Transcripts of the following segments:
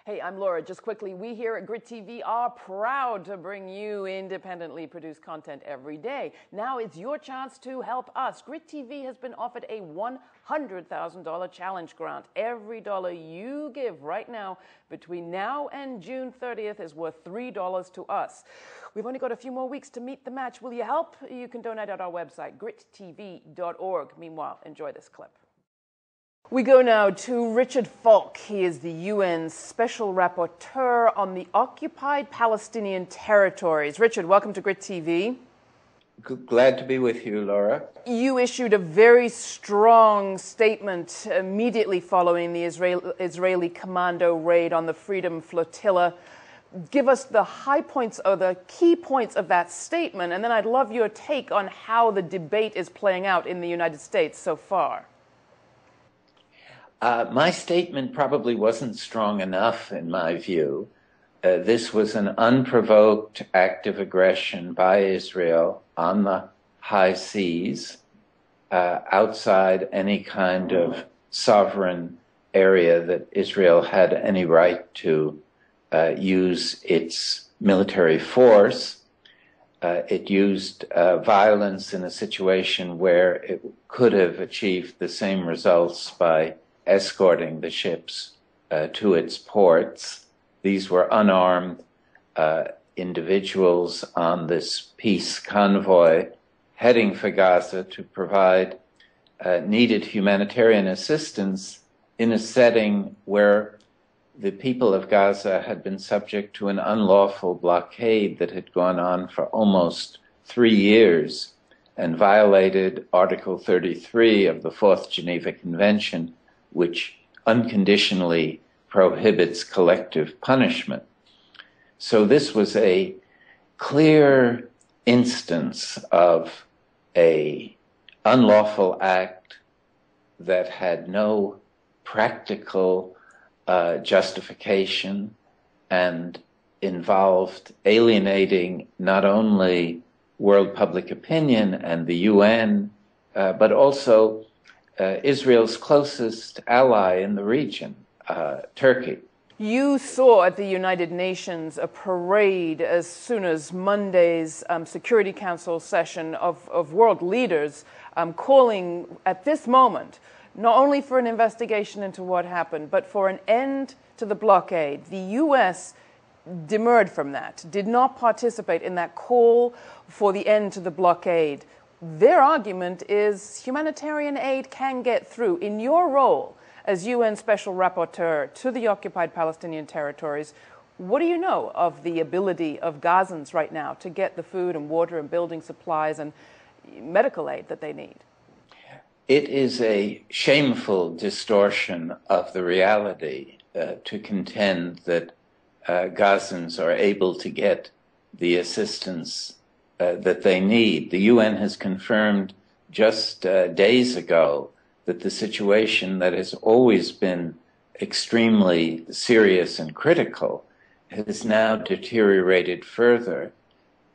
Hey, I'm Laura. Just quickly, we here at Grit TV are proud to bring you independently produced content every day. Now it's your chance to help us. Grit TV has been offered a $100,000 challenge grant. Every dollar you give right now between now and June 30th is worth $3 to us. We've only got a few more weeks to meet the match. Will you help? You can donate at our website, grittv.org. Meanwhile, enjoy this clip. We go now to Richard Falk. He is the UN Special Rapporteur on the occupied Palestinian territories. Richard, welcome to Grit TV. Glad to be with you, Laura. You issued a very strong statement immediately following the Israeli commando raid on the Freedom Flotilla. Give us the high points or the key points of that statement, and then I'd love your take on how the debate is playing out in the United States so far. My statement probably wasn't strong enough, in my view. This was an unprovoked act of aggression by Israel on the high seas, outside any kind of sovereign area that Israel had any right to use its military force. It used violence in a situation where it could have achieved the same results by escorting the ships to its ports. These were unarmed individuals on this peace convoy heading for Gaza to provide needed humanitarian assistance in a setting where the people of Gaza had been subject to an unlawful blockade that had gone on for almost 3 years and violated Article 33 of the Fourth Geneva Convention, which unconditionally prohibits collective punishment. So this was a clear instance of an unlawful act that had no practical justification and involved alienating not only world public opinion and the UN, but also Israel's closest ally in the region, Turkey. You saw at the United Nations a parade as soon as Monday's Security Council session of world leaders calling at this moment not only for an investigation into what happened, but for an end to the blockade. The U.S. demurred from that, did not participate in that call for the end to the blockade. Their argument is humanitarian aid can get through. In your role as UN Special Rapporteur to the occupied Palestinian territories, what do you know of the ability of Gazans right now to get the food and water and building supplies and medical aid that they need? It is a shameful distortion of the reality to contend that Gazans are able to get the assistance that they need. The UN has confirmed just days ago that the situation that has always been extremely serious and critical has now deteriorated further.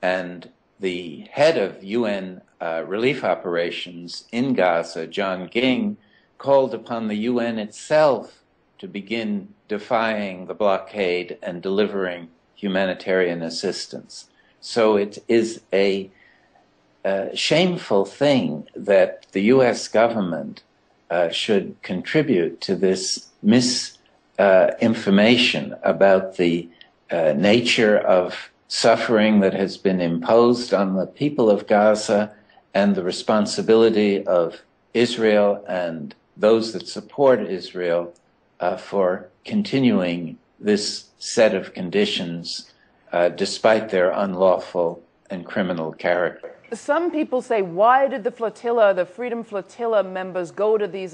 And the head of UN relief operations in Gaza, John Ging, called upon the UN itself to begin defying the blockade and delivering humanitarian assistance. So it is a shameful thing that the U.S. government should contribute to this misinformation about the nature of suffering that has been imposed on the people of Gaza and the responsibility of Israel and those that support Israel for continuing this set of conditions despite their unlawful and criminal character. Some people say, why did the flotilla, the Freedom Flotilla members go to these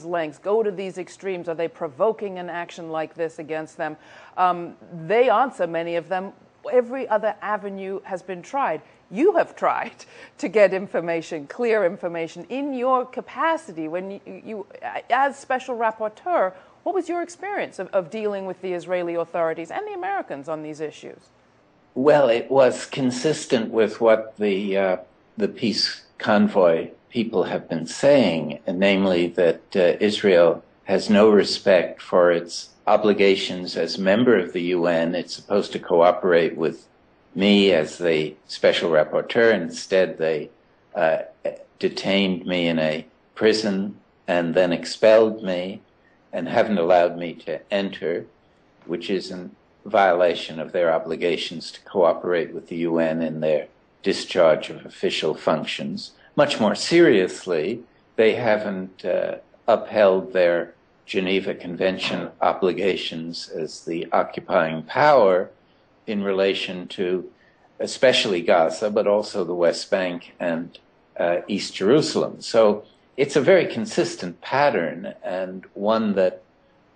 lengths, go to these extremes? Are they provoking an action like this against them? They answer, many of them, every other avenue has been tried. You have tried to get information, clear information. In your capacity, when you as Special Rapporteur, what was your experience of dealing with the Israeli authorities and the Americans on these issues? Well, it was consistent with what the peace convoy people have been saying, namely that Israel has no respect for its obligations as member of the UN. It's supposed to cooperate with me as the special rapporteur. Instead, they detained me in a prison and then expelled me and haven't allowed me to enter, which is in violation of their obligations to cooperate with the UN in their discharge of official functions. Much more seriously, they haven't upheld their Geneva Convention obligations as the occupying power in relation to especially Gaza, but also the West Bank and East Jerusalem. So it's a very consistent pattern, and one that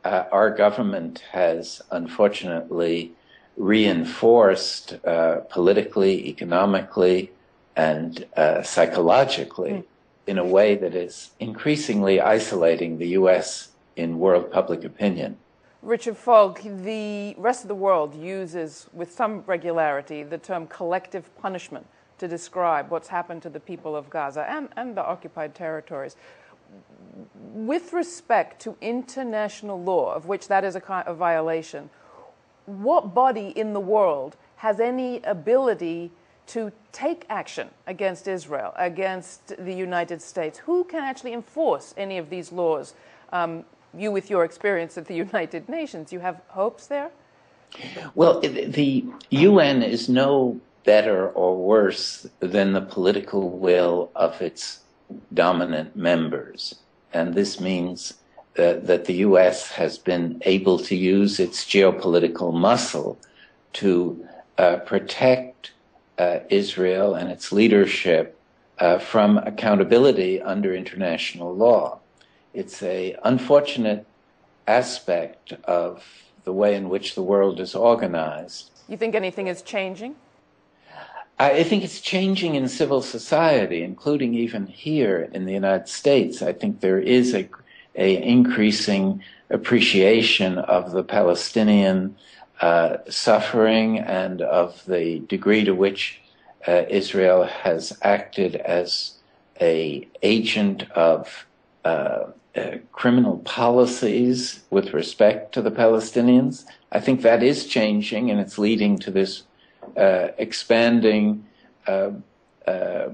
our government has unfortunately reinforced politically, economically, and psychologically in a way that is increasingly isolating the U.S. in world public opinion. Richard Falk, the rest of the world uses with some regularity the term collective punishment to describe what's happened to the people of Gaza and the occupied territories. With respect to international law, of which that is a kind of violation, what body in the world has any ability to take action against Israel, against the United States? Who can actually enforce any of these laws? You, with your experience at the United Nations, you have hopes there? Well, the UN is no better or worse than the political will of its dominant members. And this means that the U.S. has been able to use its geopolitical muscle to protect Israel and its leadership from accountability under international law. It's an unfortunate aspect of the way in which the world is organized. You think anything is changing? I think it's changing in civil society, including even here in the United States. I think there is a increasing appreciation of the Palestinian suffering and of the degree to which Israel has acted as an agent of criminal policies with respect to the Palestinians. I think that is changing, and it's leading to this expanding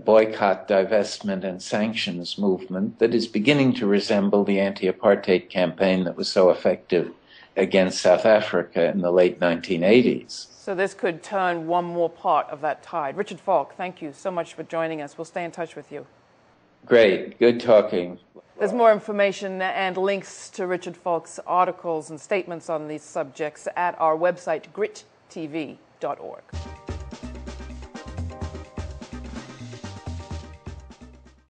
boycott, divestment, and sanctions movement that is beginning to resemble the anti-apartheid campaign that was so effective against South Africa in the late 1980s. So this could turn one more part of that tide. Richard Falk, thank you so much for joining us. We'll stay in touch with you. Great. Good talking. There's more information and links to Richard Falk's articles and statements on these subjects at our website, grittv.org.